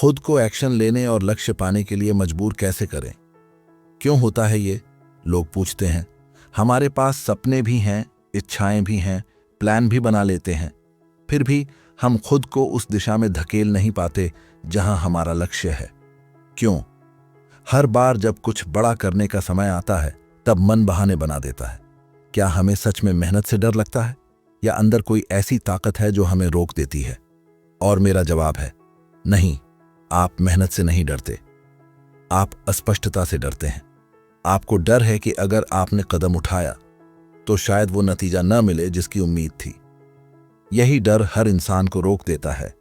खुद को एक्शन लेने और लक्ष्य पाने के लिए मजबूर कैसे करें? क्यों होता है ये? लोग पूछते हैं। हमारे पास सपने भी हैं, इच्छाएं भी हैं, प्लान भी बना लेते हैं, फिर भी हम खुद को उस दिशा में धकेल नहीं पाते जहां हमारा लक्ष्य है। क्यों? हर बार जब कुछ बड़ा करने का समय आता है तब मन बहाने बना देता है। क्या हमें सच में मेहनत से डर लगता है, या अंदर कोई ऐसी ताकत है जो हमें रोक देती है? और मेरा जवाब है नहीं, आप मेहनत से नहीं डरते, आप अस्पष्टता से डरते हैं। आपको डर है कि अगर आपने कदम उठाया तो शायद वो नतीजा न मिले जिसकी उम्मीद थी। यही डर हर इंसान को रोक देता है,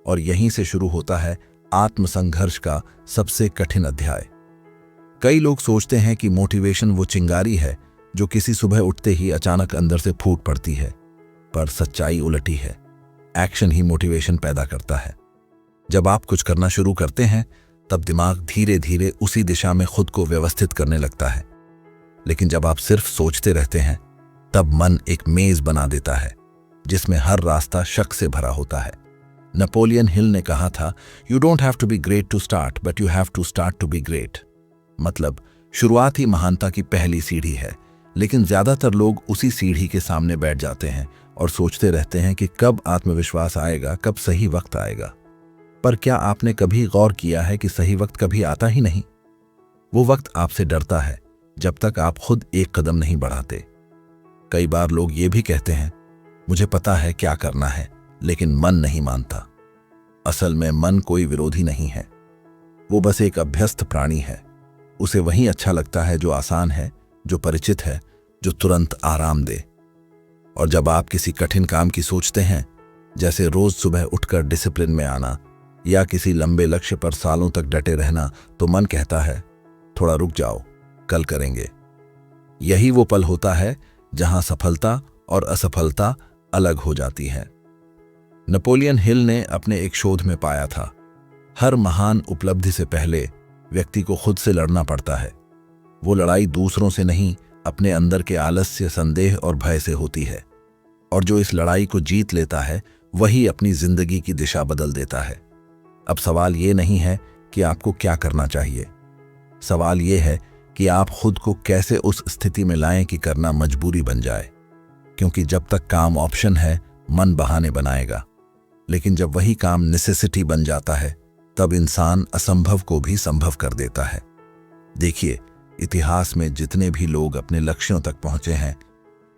और यहीं से शुरू होता है आत्मसंघर्ष का सबसे कठिन अध्याय। कई लोग सोचते हैं कि मोटिवेशन वो चिंगारी है जो किसी सुबह उठते ही अचानक अंदर से फूट पड़ती है, पर सच्चाई उलटी है। एक्शन ही मोटिवेशन पैदा करता है। जब आप कुछ करना शुरू करते हैं तब दिमाग धीरे धीरे उसी दिशा में खुद को व्यवस्थित करने लगता है, लेकिन जब आप सिर्फ सोचते रहते हैं तब मन एक मेज बना देता है जिसमें हर रास्ता शक से भरा होता है। नेपोलियन हिल ने कहा था, you don't have to be great to start, but you have to start to be great. मतलब शुरुआत ही महानता की पहली सीढ़ी है, लेकिन ज्यादातर लोग उसी सीढ़ी के सामने बैठ जाते हैं और सोचते रहते हैं कि कब आत्मविश्वास आएगा, कब सही वक्त आएगा। पर क्या आपने कभी गौर किया है कि सही वक्त कभी आता ही नहीं? वो वक्त आपसे डरता है जब तक आप खुद एक कदम नहीं बढ़ाते। कई बार लोग ये भी कहते हैं, मुझे पता है क्या करना है, लेकिन मन नहीं मानता। असल में मन कोई विरोधी नहीं है, वो बस एक अभ्यस्त प्राणी है। उसे वही अच्छा लगता है जो आसान है, जो परिचित है, जो तुरंत आराम दे। और जब आप किसी कठिन काम की सोचते हैं, जैसे रोज सुबह उठकर डिसिप्लिन में आना या किसी लंबे लक्ष्य पर सालों तक डटे रहना, तो मन कहता है थोड़ा रुक जाओ, कल करेंगे। यही वो पल होता है जहां सफलता और असफलता अलग हो जाती है। नेपोलियन हिल ने अपने एक शोध में पाया था, हर महान उपलब्धि से पहले व्यक्ति को खुद से लड़ना पड़ता है। वो लड़ाई दूसरों से नहीं, अपने अंदर के आलस्य, संदेह और भय से होती है। और जो इस लड़ाई को जीत लेता है वही अपनी जिंदगी की दिशा बदल देता है। अब सवाल ये नहीं है कि आपको क्या करना चाहिए, सवाल ये है कि आप खुद को कैसे उस स्थिति में लाएं कि करना मजबूरी बन जाए। क्योंकि जब तक काम ऑप्शन है, मन बहाने बनाएगा, लेकिन जब वही काम नेसेसिटी बन जाता है तब इंसान असंभव को भी संभव कर देता है। देखिए, इतिहास में जितने भी लोग अपने लक्ष्यों तक पहुंचे हैं,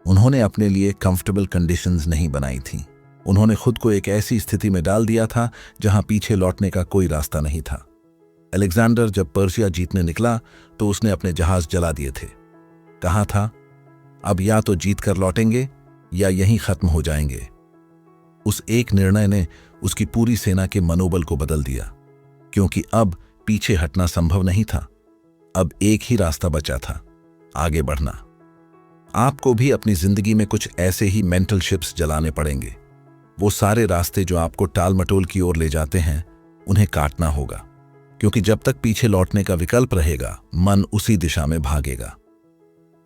उन्होंने अपने लिए कंफर्टेबल कंडीशंस नहीं बनाई थीं। उन्होंने खुद को एक ऐसी स्थिति में डाल दिया था जहां पीछे लौटने का कोई रास्ता नहीं था। अलेक्जेंडर जब पर्शिया जीतने निकला तो उसने अपने जहाज जला दिए थे। कहा था, अब या तो जीत कर लौटेंगे या यहीं खत्म हो जाएंगे। उस एक निर्णय ने उसकी पूरी सेना के मनोबल को बदल दिया, क्योंकि अब पीछे हटना संभव नहीं था। अब एक ही रास्ता बचा था, आगे बढ़ना। आपको भी अपनी जिंदगी में कुछ ऐसे ही मेंटल शिप्स जलाने पड़ेंगे। वो सारे रास्ते जो आपको टाल मटोल की ओर ले जाते हैं, उन्हें काटना होगा, क्योंकि जब तक पीछे लौटने का विकल्प रहेगा, मन उसी दिशा में भागेगा।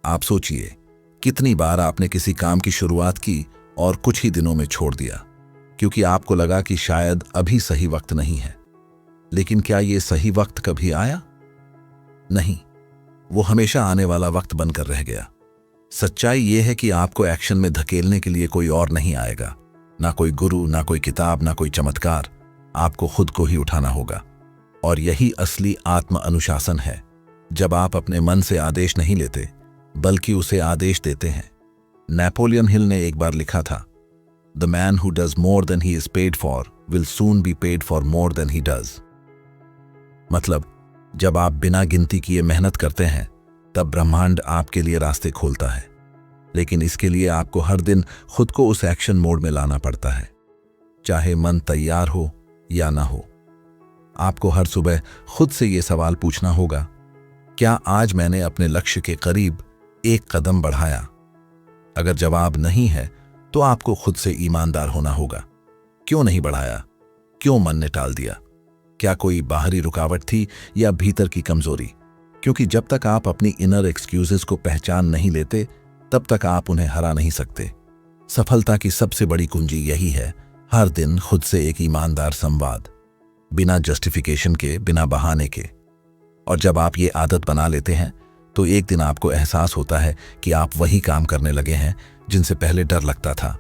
आप सोचिए, कितनी बार आपने किसी काम की शुरुआत की और कुछ ही दिनों में छोड़ दिया, क्योंकि आपको लगा कि शायद अभी सही वक्त नहीं है। लेकिन क्या ये सही वक्त कभी आया? नहीं, वो हमेशा आने वाला वक्त बनकर रह गया। सच्चाई ये है कि आपको एक्शन में धकेलने के लिए कोई और नहीं आएगा, ना कोई गुरु, ना कोई किताब, ना कोई चमत्कार। आपको खुद को ही उठाना होगा। और यही असली आत्म अनुशासन है, जब आप अपने मन से आदेश नहीं लेते बल्कि उसे आदेश देते हैं। नेपोलियन हिल ने एक बार लिखा था, the man who does more than he is paid for will soon be paid for more than he does. मतलब, जब आप बिना गिनती किए मेहनत करते हैं तब ब्रह्मांड आपके लिए रास्ते खोलता है, लेकिन इसके लिए आपको हर दिन खुद को उस एक्शन मोड में लाना पड़ता है, चाहे मन तैयार हो या ना हो। आपको हर सुबह खुद से ये सवाल पूछना होगा, क्या आज मैंने अपने लक्ष्य के करीब एक कदम बढ़ाया? अगर जवाब नहीं है तो आपको खुद से ईमानदार होना होगा। क्यों नहीं बढ़ाया? क्यों मन ने टाल दिया? क्या कोई बाहरी रुकावट थी या भीतर की कमजोरी? क्योंकि जब तक आप अपनी इनर एक्सक्यूजेस को पहचान नहीं लेते तब तक आप उन्हें हरा नहीं सकते। सफलता की सबसे बड़ी कुंजी यही है, हर दिन खुद से एक ईमानदार संवाद। बिना जस्टिफिकेशन के, बिना बहाने के। और जब आप ये आदत बना लेते हैं तो एक दिन आपको एहसास होता है कि आप वही काम करने लगे हैं जिनसे पहले डर लगता था।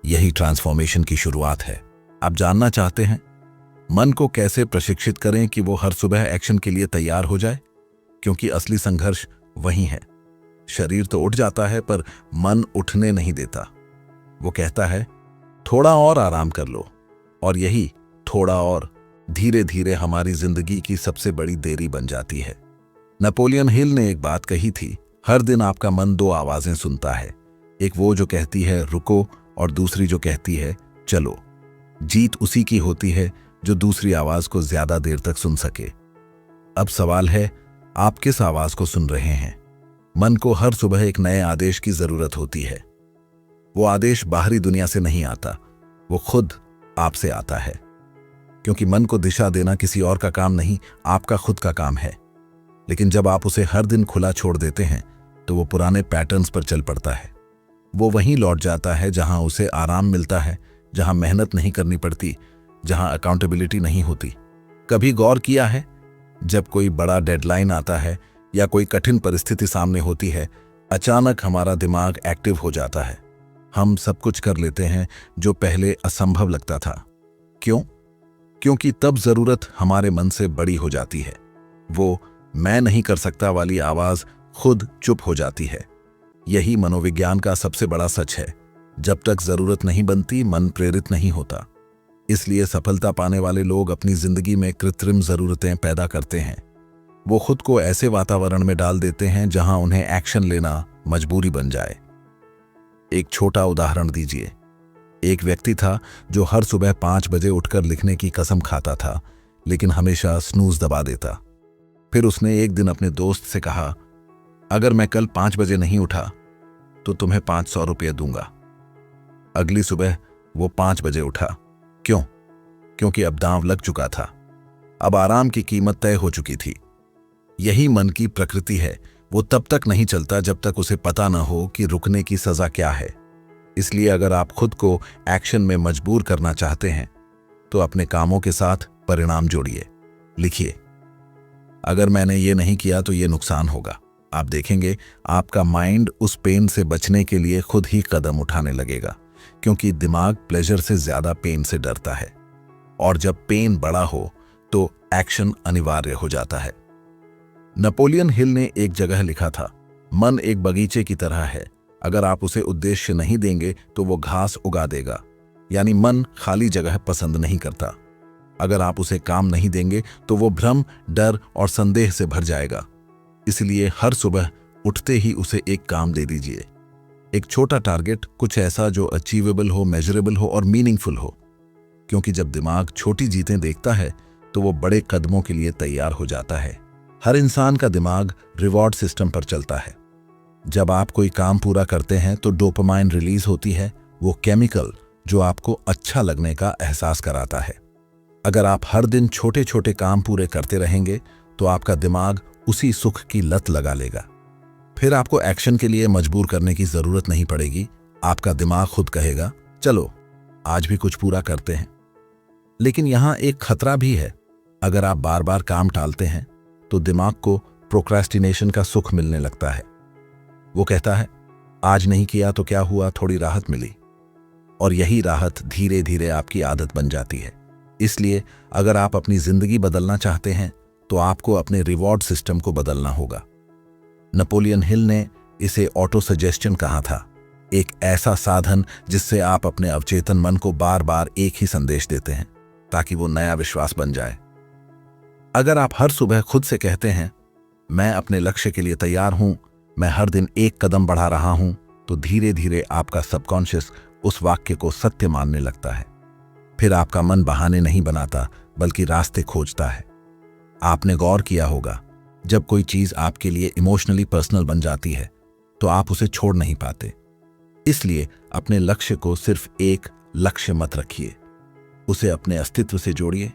यही ट्रांसफॉर्मेशन की शुरुआत है। आप जानना चाहते हैं मन को कैसे प्रशिक्षित करें कि वो हर सुबह एक्शन के लिए तैयार हो जाए? क्योंकि असली संघर्ष वही है। शरीर तो उठ जाता है पर मन उठने नहीं देता। वो कहता है थोड़ा और आराम कर लो, और यही थोड़ा और धीरे धीरे हमारी जिंदगी की सबसे बड़ी देरी बन जाती है। नेपोलियन हिल ने एक बात कही थी, हर दिन आपका मन दो आवाजें सुनता है, एक वो जो कहती है रुको, और दूसरी जो कहती है चलो। जीत उसी की होती है जो दूसरी आवाज को ज्यादा देर तक सुन सके। अब सवाल है, आप किस आवाज को सुन रहे हैं? मन को हर सुबह एक नए आदेश की जरूरत होती है। वो आदेश बाहरी दुनिया से नहीं आता, वो खुद आपसे आता है। क्योंकि मन को दिशा देना किसी और का काम नहीं, आपका खुद का काम है। लेकिन जब आप उसे हर दिन खुला छोड़ देते हैं तो वो पुराने पैटर्न्स पर चल पड़ता है। वो वहीं लौट जाता है जहां उसे आराम मिलता है, जहां मेहनत नहीं करनी पड़ती, जहां अकाउंटेबिलिटी नहीं होती। कभी गौर किया है, जब कोई बड़ा डेडलाइन आता है या कोई कठिन परिस्थिति सामने होती है, अचानक हमारा दिमाग एक्टिव हो जाता है। हम सब कुछ कर लेते हैं जो पहले असंभव लगता था। क्यों? क्योंकि तब जरूरत हमारे मन से बड़ी हो जाती है। वो मैं नहीं कर सकता वाली आवाज खुद चुप हो जाती है। यही मनोविज्ञान का सबसे बड़ा सच है। जब तक जरूरत नहीं बनती, मन प्रेरित नहीं होता। इसलिए सफलता पाने वाले लोग अपनी जिंदगी में कृत्रिम जरूरतें पैदा करते हैं। वो खुद को ऐसे वातावरण में डाल देते हैं जहां उन्हें एक्शन लेना मजबूरी बन जाए। एक छोटा उदाहरण दीजिए। एक व्यक्ति था जो हर सुबह 5 बजे उठकर लिखने की कसम खाता था, लेकिन हमेशा स्नूज दबा देता। फिर उसने एक दिन अपने दोस्त से कहा, अगर मैं कल 5 बजे नहीं उठा तो तुम्हें 500 रुपये दूंगा। अगली सुबह वो 5 बजे उठा। क्यों? क्योंकि अब दांव लग चुका था। अब आराम की कीमत तय हो चुकी थी। यही मन की प्रकृति है। वो तब तक नहीं चलता जब तक उसे पता न हो कि रुकने की सजा क्या है। इसलिए अगर आप खुद को एक्शन में मजबूर करना चाहते हैं तो अपने कामों के साथ परिणाम जोड़िए। लिखिए, अगर मैंने ये नहीं किया तो ये नुकसान होगा। आप देखेंगे आपका माइंड उस पेन से बचने के लिए खुद ही कदम उठाने लगेगा, क्योंकि दिमाग प्लेजर से ज्यादा पेन से डरता है। और जब पेन बड़ा हो तो एक्शन अनिवार्य हो जाता है। नेपोलियन हिल ने एक जगह लिखा था, मन एक बगीचे की तरह है, अगर आप उसे उद्देश्य नहीं देंगे तो वो घास उगा देगा। यानी मन खाली जगह पसंद नहीं करता। अगर आप उसे काम नहीं देंगे तो वो भ्रम, डर और संदेह से भर जाएगा। इसलिए हर सुबह उठते ही उसे एक काम दे दीजिए। एक छोटा टारगेट, कुछ ऐसा जो अचीवेबल हो, मेजरेबल हो और मीनिंगफुल हो। क्योंकि जब दिमाग छोटी जीतें देखता है तो वो बड़े कदमों के लिए तैयार हो जाता है। हर इंसान का दिमाग रिवॉर्ड सिस्टम पर चलता है। जब आप कोई काम पूरा करते हैं तो डोपामाइन रिलीज होती है, वो केमिकल जो आपको अच्छा लगने का एहसास कराता है। अगर आप हर दिन छोटे छोटे काम पूरे करते रहेंगे तो आपका दिमाग उसी सुख की लत लगा लेगा। फिर आपको एक्शन के लिए मजबूर करने की जरूरत नहीं पड़ेगी। आपका दिमाग खुद कहेगा, चलो आज भी कुछ पूरा करते हैं। लेकिन यहां एक खतरा भी है। अगर आप बार बार काम टालते हैं तो दिमाग को प्रोक्रेस्टिनेशन का सुख मिलने लगता है। वो कहता है, आज नहीं किया तो क्या हुआ, थोड़ी राहत मिली। और यही राहत धीरे धीरे आपकी आदत बन जाती है। इसलिए अगर आप अपनी जिंदगी बदलना चाहते हैं तो आपको अपने रिवॉर्ड सिस्टम को बदलना होगा। नेपोलियन हिल ने इसे ऑटो सजेस्शन कहा था, एक ऐसा साधन जिससे आप अपने अवचेतन मन को बार बार एक ही संदेश देते हैं ताकि वो नया विश्वास बन जाए। अगर आप हर सुबह खुद से कहते हैं, मैं अपने लक्ष्य के लिए तैयार हूं, मैं हर दिन एक कदम बढ़ा रहा हूं, तो धीरे धीरे आपका सबकॉन्शियस उस वाक्य को सत्य मानने लगता है। फिर आपका मन बहाने नहीं बनाता बल्कि रास्ते खोजता है। आपने गौर किया होगा, जब कोई चीज आपके लिए इमोशनली पर्सनल बन जाती है तो आप उसे छोड़ नहीं पाते। इसलिए अपने लक्ष्य को सिर्फ एक लक्ष्य मत रखिए, उसे अपने अस्तित्व से जोड़िए।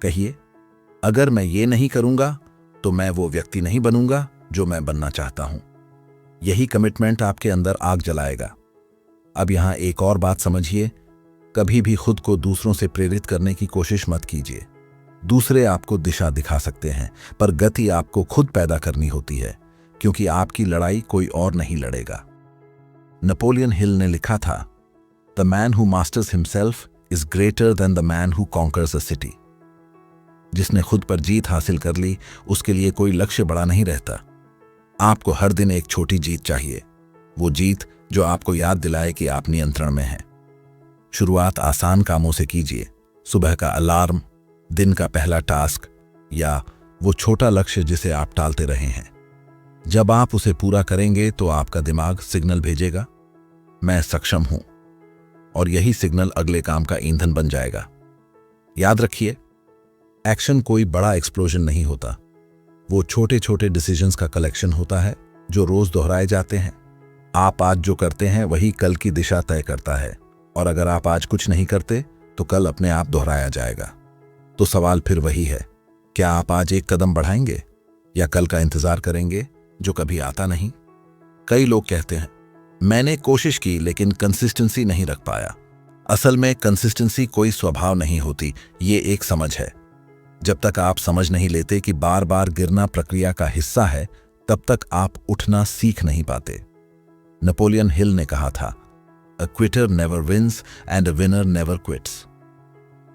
कहिए, अगर मैं ये नहीं करूंगा तो मैं वो व्यक्ति नहीं बनूंगा जो मैं बनना चाहता हूं। यही कमिटमेंट आपके अंदर आग जलाएगा। अब यहां एक और बात समझिए, कभी भी खुद को दूसरों से प्रेरित करने की कोशिश मत कीजिए। दूसरे आपको दिशा दिखा सकते हैं, पर गति आपको खुद पैदा करनी होती है, क्योंकि आपकी लड़ाई कोई और नहीं लड़ेगा। नेपोलियन हिल ने लिखा था, the man who masters himself is greater than the man who conquers a city. जिसने खुद पर जीत हासिल कर ली, उसके लिए कोई लक्ष्य बड़ा नहीं रहता। आपको हर दिन एक छोटी जीत चाहिए, वो जीत जो आपको याद दिलाए कि आप नियंत्रण में हैं। शुरुआत आसान कामों से कीजिए, सुबह का अलार्म, दिन का पहला टास्क, या वो छोटा लक्ष्य जिसे आप टालते रहे हैं। जब आप उसे पूरा करेंगे तो आपका दिमाग सिग्नल भेजेगा, मैं सक्षम हूं, और यही सिग्नल अगले काम का ईंधन बन जाएगा। याद रखिए, एक्शन कोई बड़ा एक्सप्लोजन नहीं होता, वो छोटे छोटे डिसीजंस का कलेक्शन होता है जो रोज दोहराए जाते हैं। आप आज जो करते हैं वही कल की दिशा तय करता है, और अगर आप आज कुछ नहीं करते तो कल अपने आप दोहराया जाएगा। तो सवाल फिर वही है, क्या आप आज एक कदम बढ़ाएंगे या कल का इंतजार करेंगे जो कभी आता नहीं? कई लोग कहते हैं, मैंने कोशिश की लेकिन कंसिस्टेंसी नहीं रख पाया। असल में कंसिस्टेंसी कोई स्वभाव नहीं होती, ये एक समझ है। जब तक आप समझ नहीं लेते कि बार बार गिरना प्रक्रिया का हिस्सा है, तब तक आप उठना सीख नहीं पाते। नेपोलियन हिल ने कहा था, a quitter never wins and a winner never quits.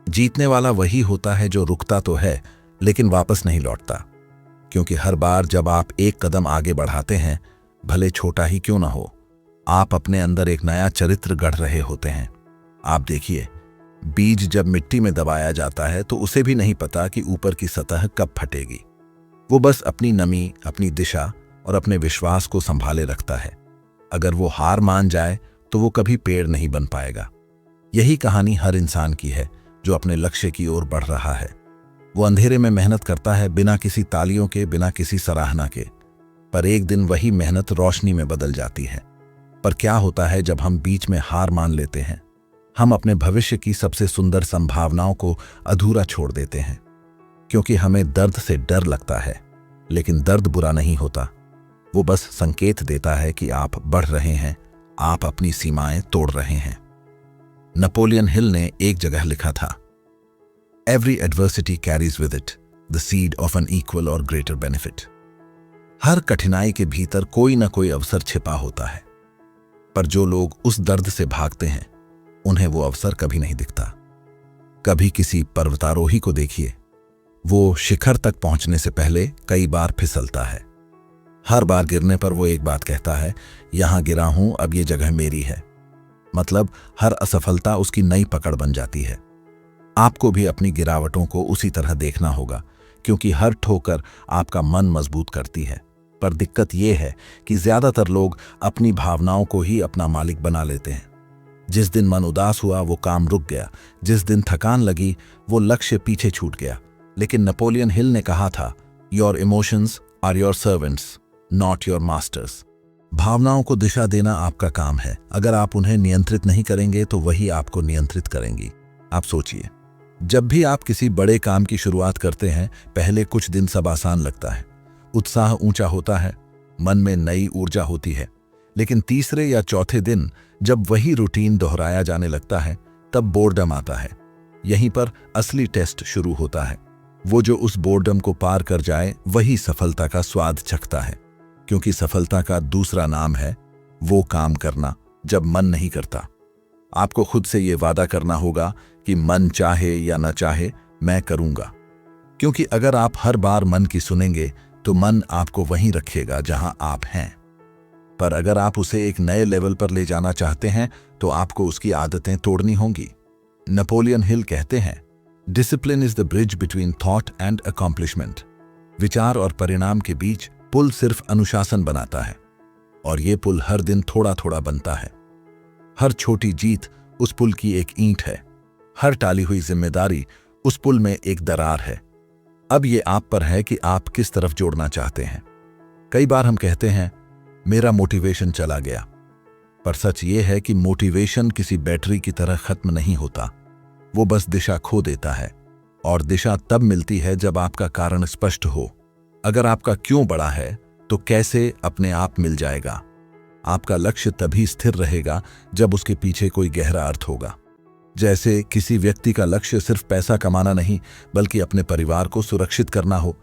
जीतने वाला वही होता है जो रुकता तो है लेकिन वापस नहीं लौटता, क्योंकि हर बार जब आप एक कदम आगे बढ़ाते हैं, भले छोटा ही क्यों ना हो, आप अपने अंदर एक नया चरित्र गढ़ रहे होते हैं। आप देखिए, बीज जब मिट्टी में दबाया जाता है तो उसे भी नहीं पता कि ऊपर की सतह कब फटेगी। वो बस अपनी नमी, अपनी दिशा और अपने विश्वास को संभाले रखता है। अगर वो हार मान जाए तो वो कभी पेड़ नहीं बन पाएगा। यही कहानी हर इंसान की है जो अपने लक्ष्य की ओर बढ़ रहा है। वो अंधेरे में मेहनत करता है, बिना किसी तालियों के, बिना किसी सराहना के, पर एक दिन वही मेहनत रोशनी में बदल जाती है। पर क्या होता है जब हम बीच में हार मान लेते हैं? हम अपने भविष्य की सबसे सुंदर संभावनाओं को अधूरा छोड़ देते हैं, क्योंकि हमें दर्द से डर लगता है। लेकिन दर्द बुरा नहीं होता, वो बस संकेत देता है कि आप बढ़ रहे हैं, आप अपनी सीमाएं तोड़ रहे हैं। नेपोलियन हिल ने एक जगह लिखा था, every adversity carries with it the seed of an equal or greater benefit. हर कठिनाई के भीतर कोई ना कोई अवसर छिपा होता है, पर जो लोग उस दर्द से भागते हैं उन्हें वो अवसर कभी नहीं दिखता। कभी किसी पर्वतारोही को देखिए, वो शिखर तक पहुंचने से पहले कई बार फिसलता है। हर बार गिरने पर वो एक बात कहता है, यहां गिरा हूं, अब ये जगह मेरी है। मतलब हर असफलता उसकी नई पकड़ बन जाती है। आपको भी अपनी गिरावटों को उसी तरह देखना होगा, क्योंकि हर ठोकर आपका मन मजबूत करती है। पर दिक्कत ये है कि ज्यादातर लोग अपनी भावनाओं को ही अपना मालिक बना लेते हैं। जिस दिन मन उदास हुआ वो काम रुक गया, जिस दिन थकान लगी वो लक्ष्य पीछे छूट गया। लेकिन नेपोलियन हिल ने कहा था, your emotions are your servants not your masters. भावनाओं को दिशा देना आपका काम है। अगर आप उन्हें नियंत्रित नहीं करेंगे तो वही आपको नियंत्रित करेंगी। आप सोचिए, जब भी आप किसी बड़े काम की शुरुआत करते हैं, पहले कुछ दिन सब आसान लगता है, उत्साह ऊंचा होता है, मन में नई ऊर्जा होती है। लेकिन तीसरे या चौथे दिन जब वही रूटीन दोहराया जाने लगता है, तब बोर्डम आता है। यहीं पर असली टेस्ट शुरू होता है। वो जो उस बोर्डम को पार कर जाए वही सफलता का स्वाद चखता है, क्योंकि सफलता का दूसरा नाम है वो काम करना जब मन नहीं करता। आपको खुद से ये वादा करना होगा कि मन चाहे या न चाहे मैं करूंगा, क्योंकि अगर आप हर बार मन की सुनेंगे तो मन आपको वहीं रखेगा जहां आप हैं। पर अगर आप उसे एक नए लेवल पर ले जाना चाहते हैं तो आपको उसकी आदतें तोड़नी होंगी। नेपोलियन हिल कहते हैं, discipline is the bridge between thought and accomplishment. विचार और परिणाम के बीच पुल सिर्फ अनुशासन बनाता है, और ये पुल हर दिन थोड़ा थोड़ा बनता है। हर छोटी जीत उस पुल की एक ईंट है, हर टाली हुई जिम्मेदारी उस पुल में एक दरार है। अब ये आप पर है कि आप किस तरफ जोड़ना चाहते हैं। कई बार हम कहते हैं, मेरा मोटिवेशन चला गया, पर सच ये है कि मोटिवेशन किसी बैटरी की तरह खत्म नहीं होता। वो बस दिशा खो देता है, और दिशा तब मिलती है जब आपका कारण स्पष्ट हो। अगर आपका क्यों बड़ा है तो कैसे अपने आप मिल जाएगा। आपका लक्ष्य तभी स्थिर रहेगा जब उसके पीछे कोई गहरा अर्थ होगा। जैसे किसी व्यक्ति का लक्ष्य सिर्फ पैसा कमाना नहीं बल्कि अपने परिवार को सुरक्षित करना हो,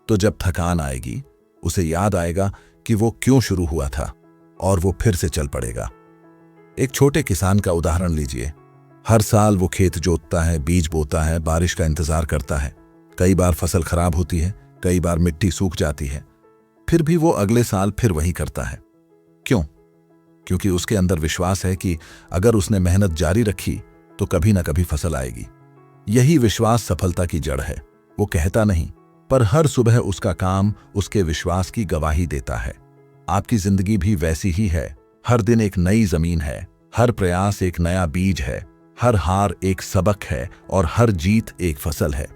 तो जब थकान आएगी उसे याद आएगा कि वो क्यों शुरू हुआ था और वो फिर से चल पड़ेगा। एक छोटे किसान का उदाहरण लीजिए। हर साल वो खेत जोतता है, बीज बोता है, बारिश का इंतजार करता है। कई बार फसल खराब होती है, कई बार मिट्टी सूख जाती है, फिर भी वो अगले साल फिर वही करता है। क्यों? क्योंकि उसके अंदर विश्वास है कि अगर उसने मेहनत जारी रखी तो कभी ना कभी फसल आएगी। यही विश्वास सफलता की जड़ है। वो कहता नहीं, पर हर सुबह उसका काम उसके विश्वास की गवाही देता है। आपकी जिंदगी भी वैसी ही है। हर दिन एक नई जमीन है, हर प्रयास एक नया बीज है, हर हार एक सबक है और हर जीत एक फसल है।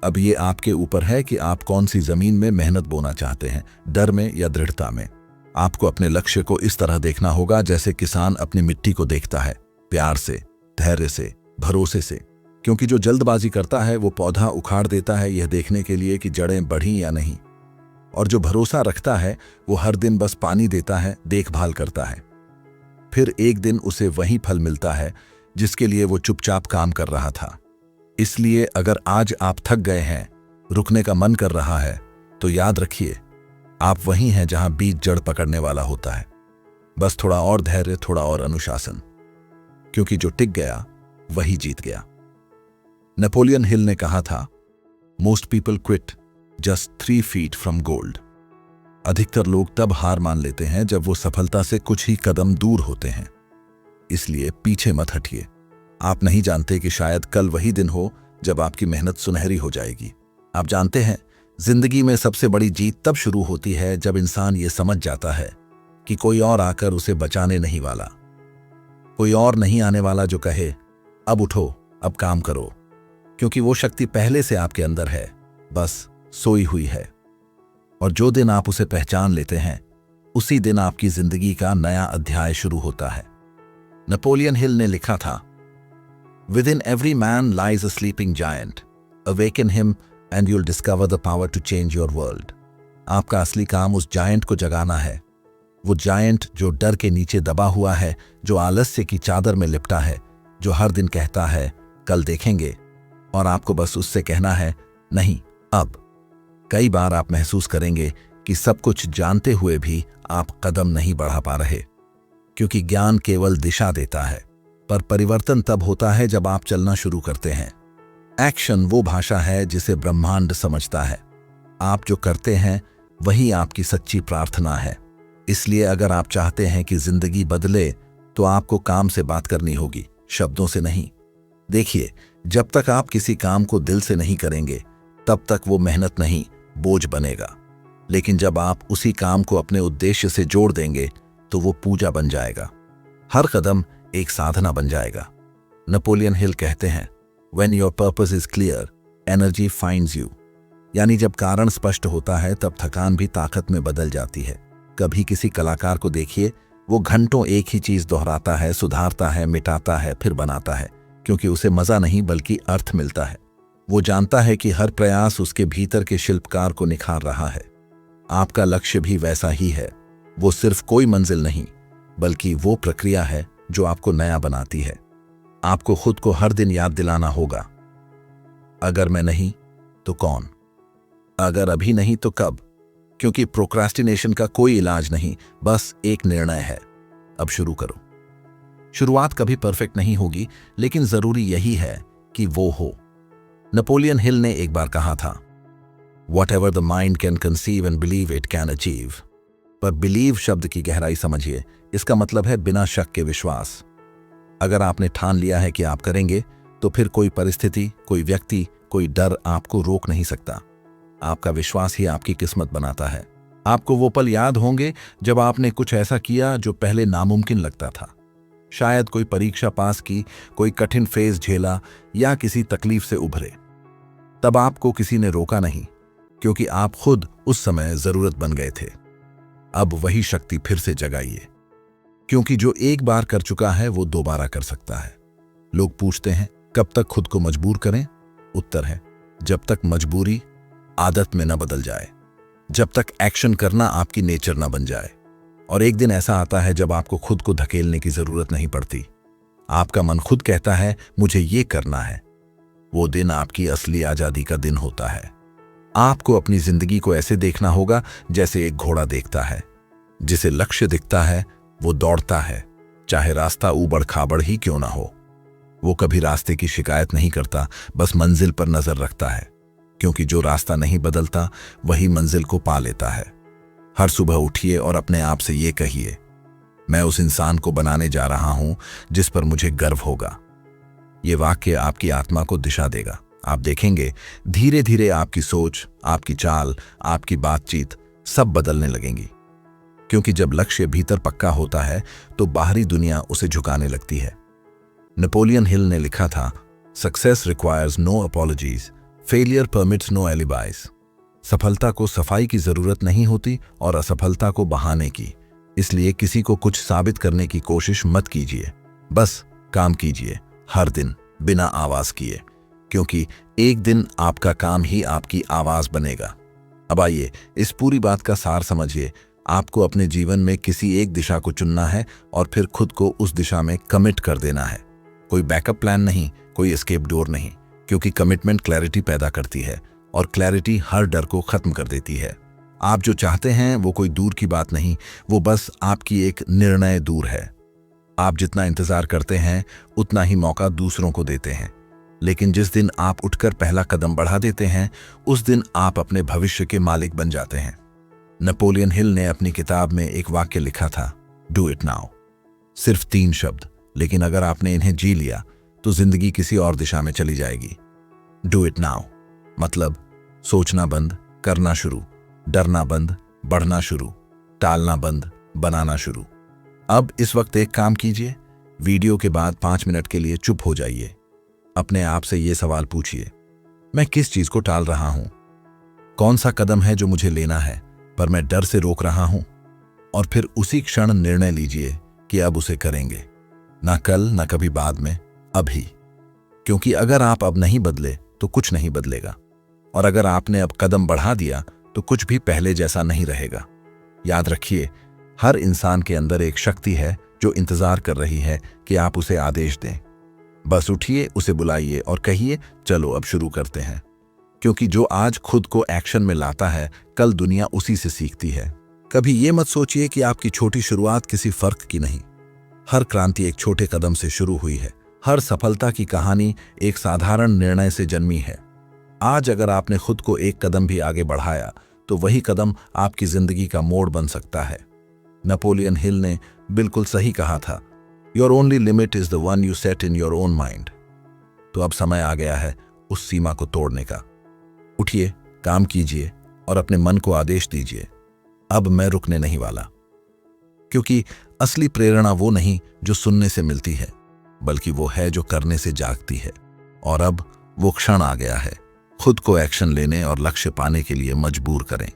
अब ये आपके ऊपर है कि आप कौन सी जमीन में मेहनत बोना चाहते हैं, डर में या दृढ़ता में। आपको अपने लक्ष्य को इस तरह देखना होगा जैसे किसान अपनी मिट्टी को देखता है, प्यार से, धैर्य से, भरोसे से। क्योंकि जो जल्दबाजी करता है वो पौधा उखाड़ देता है यह देखने के लिए कि जड़ें बढ़ी या नहीं, और जो भरोसा रखता है वो हर दिन बस पानी देता है, देखभाल करता है। फिर एक दिन उसे वही फल मिलता है जिसके लिए वो चुपचाप काम कर रहा था। इसलिए अगर आज आप थक गए हैं, रुकने का मन कर रहा है, तो याद रखिए आप वहीं हैं जहां बीज जड़ पकड़ने वाला होता है। बस थोड़ा और धैर्य, थोड़ा और अनुशासन, क्योंकि जो टिक गया वही जीत गया। नेपोलियन हिल ने कहा था, most people quit just 3 feet from gold. अधिकतर लोग तब हार मान लेते हैं जब वो सफलता से कुछ ही कदम दूर होते हैं। इसलिए पीछे मत हटिए। आप नहीं जानते कि शायद कल वही दिन हो जब आपकी मेहनत सुनहरी हो जाएगी। आप जानते हैं, जिंदगी में सबसे बड़ी जीत तब शुरू होती है जब इंसान ये समझ जाता है कि कोई और आकर उसे बचाने नहीं वाला, कोई और नहीं आने वाला जो कहे, अब उठो, अब काम करो, क्योंकि वो शक्ति पहले से आपके अंदर है, बस सोई हुई है। और जो दिन आप उसे पहचान लेते हैं, उसी दिन आपकी जिंदगी का नया अध्याय शुरू होता है। नेपोलियन हिल ने लिखा था, Within every man lies a sleeping giant. Awaken him and you'll discover the power to change your world. आपका असली काम उस जायंट को जगाना है। वो जायंट जो डर के नीचे दबा हुआ है, जो आलस्य की चादर में लिपटा है, जो हर दिन कहता है कल देखेंगे, और आपको बस उससे कहना है नहीं, अब। कई बार आप महसूस करेंगे कि सब कुछ जानते हुए भी आप कदम नहीं बढ़ा पा रहे, क्योंकि ज्ञान केवल दिशा देता है, पर परिवर्तन तब होता है जब आप चलना शुरू करते हैं। एक्शन वो भाषा है जिसे ब्रह्मांड समझता है। आप जो करते हैं वही आपकी सच्ची प्रार्थना है। इसलिए अगर आप चाहते हैं कि जिंदगी बदले, तो आपको काम से बात करनी होगी, शब्दों से नहीं। देखिए, जब तक आप किसी काम को दिल से नहीं करेंगे, तब तक वो मेहनत नहीं, बोझ बनेगा। लेकिन जब आप उसी काम को अपने उद्देश्य से जोड़ देंगे, तो वो पूजा बन जाएगा। हर कदम एक साधना बन जाएगा। नेपोलियन हिल कहते हैं, When your purpose is clear, energy finds you। यानी जब कारण स्पष्ट होता है तब थकान भी ताकत में बदल जाती है। कभी किसी कलाकार को देखिए, वो घंटों एक ही चीज दोहराता है, सुधारता है, मिटाता है, फिर बनाता है, क्योंकि उसे मजा नहीं बल्कि अर्थ मिलता है। वो जानता है कि हर प्रयास उसके भीतर के शिल्पकार को निखार रहा है। आपका लक्ष्य भी वैसा ही है। वो सिर्फ कोई मंजिल नहीं, बल्कि वो प्रक्रिया है जो आपको नया बनाती है। आपको खुद को हर दिन याद दिलाना होगा, अगर मैं नहीं तो कौन, अगर अभी नहीं तो कब। क्योंकि प्रोक्रास्टिनेशन का कोई इलाज नहीं, बस एक निर्णय है, अब शुरू करो। शुरुआत कभी परफेक्ट नहीं होगी, लेकिन जरूरी यही है कि वो हो। नेपोलियन हिल ने एक बार कहा था, Whatever the mind can conceive and believe it can achieve। पर बिलीव शब्द की गहराई समझिए। इसका मतलब है बिना शक के विश्वास। अगर आपने ठान लिया है कि आप करेंगे, तो फिर कोई परिस्थिति, कोई व्यक्ति, कोई डर आपको रोक नहीं सकता। आपका विश्वास ही आपकी किस्मत बनाता है। आपको वो पल याद होंगे जब आपने कुछ ऐसा किया जो पहले नामुमकिन लगता था। शायद कोई परीक्षा पास की, कोई कठिन फेज झेला या किसी तकलीफ से उभरे। तब आपको किसी ने रोका नहीं, क्योंकि आप खुद उस समय जरूरत बन गए थे। अब वही शक्ति फिर से जगाइए, क्योंकि जो एक बार कर चुका है वो दोबारा कर सकता है। लोग पूछते हैं, कब तक खुद को मजबूर करें? उत्तर है, जब तक मजबूरी आदत में न बदल जाए, जब तक एक्शन करना आपकी नेचर न बन जाए। और एक दिन ऐसा आता है जब आपको खुद को धकेलने की जरूरत नहीं पड़ती, आपका मन खुद कहता है मुझे ये करना है, वो दिन आपकी असली आजादी का दिन होता है। आपको अपनी जिंदगी को ऐसे देखना होगा जैसे एक घोड़ा देखता है। जिसे लक्ष्य दिखता है वो दौड़ता है, चाहे रास्ता ऊबड़ खाबड़ ही क्यों ना हो। वो कभी रास्ते की शिकायत नहीं करता, बस मंजिल पर नजर रखता है, क्योंकि जो रास्ता नहीं बदलता वही मंजिल को पा लेता है। हर सुबह उठिए और अपने आप से ये कहिए, मैं उस इंसान को बनाने जा रहा हूं जिस पर मुझे गर्व होगा। ये वाक्य आपकी आत्मा को दिशा देगा। आप देखेंगे धीरे धीरे आपकी सोच, आपकी चाल, आपकी बातचीत सब बदलने लगेंगी। क्योंकि जब लक्ष्य भीतर पक्का होता है तो बाहरी दुनिया उसे झुकाने लगती है। नेपोलियन हिल ने लिखा था, success requires no apologies, failure permits no alibis. सफलता को सफाई की जरूरत नहीं होती और असफलता को बहाने की। इसलिए किसी को कुछ साबित करने की कोशिश मत कीजिए, बस काम कीजिए हर दिन बिना आवाज किए, क्योंकि एक दिन आपका काम ही आपकी आवाज बनेगा। अब आइए इस पूरी बात का सार समझिए। आपको अपने जीवन में किसी एक दिशा को चुनना है और फिर खुद को उस दिशा में कमिट कर देना है। कोई बैकअप प्लान नहीं, कोई एस्केप डोर नहीं, क्योंकि कमिटमेंट क्लैरिटी पैदा करती है और क्लैरिटी हर डर को खत्म कर देती है। आप जो चाहते हैं वो कोई दूर की बात नहीं, वो बस आपकी एक निर्णय दूर है। आप जितना इंतजार करते हैं उतना ही मौका दूसरों को देते हैं, लेकिन जिस दिन आप उठकर पहला कदम बढ़ा देते हैं उस दिन आप अपने भविष्य के मालिक बन जाते हैं। नेपोलियन हिल ने अपनी किताब में एक वाक्य लिखा था, डू इट नाउ। सिर्फ 3 शब्द, लेकिन अगर आपने इन्हें जी लिया तो जिंदगी किसी और दिशा में चली जाएगी। डू इट नाउ मतलब सोचना बंद, करना शुरू, डरना बंद, बढ़ना शुरू, टालना बंद, बनाना शुरू। अब इस वक्त एक काम कीजिए, वीडियो के बाद 5 मिनट के लिए चुप हो जाइए। अपने आप से ये सवाल पूछिए, मैं किस चीज को टाल रहा हूं? कौन सा कदम है जो मुझे लेना है पर मैं डर से रोक रहा हूं? और फिर उसी क्षण निर्णय लीजिए कि अब उसे करेंगे, ना कल, ना कभी बाद में, अभी। क्योंकि अगर आप अब नहीं बदले तो कुछ नहीं बदलेगा, और अगर आपने अब कदम बढ़ा दिया तो कुछ भी पहले जैसा नहीं रहेगा। याद रखिए, हर इंसान के अंदर एक शक्ति है जो इंतजार कर रही है कि आप उसे आदेश दें। बस उठिए, उसे बुलाइए और कहिए, चलो अब शुरू करते हैं। क्योंकि जो आज खुद को एक्शन में लाता है कल दुनिया उसी से सीखती है। कभी ये मत सोचिए कि आपकी छोटी शुरुआत किसी फर्क की नहीं। हर क्रांति एक छोटे कदम से शुरू हुई है। हर सफलता की कहानी एक साधारण निर्णय से जन्मी है। आज अगर आपने खुद को एक कदम भी आगे बढ़ाया तो वही कदम आपकी जिंदगी का मोड़ बन सकता है। नेपोलियन हिल ने बिल्कुल सही कहा था, your only limit is the one you set in your own mind. तो अब समय आ गया है उस सीमा को तोड़ने का। उठिए, काम कीजिए और अपने मन को आदेश दीजिए, अब मैं रुकने नहीं वाला। क्योंकि असली प्रेरणा वो नहीं जो सुनने से मिलती है, बल्कि वो है जो करने से जागती है। और अब वो क्षण आ गया है, खुद को एक्शन लेने और लक्ष्य पाने के लिए मजबूर करें।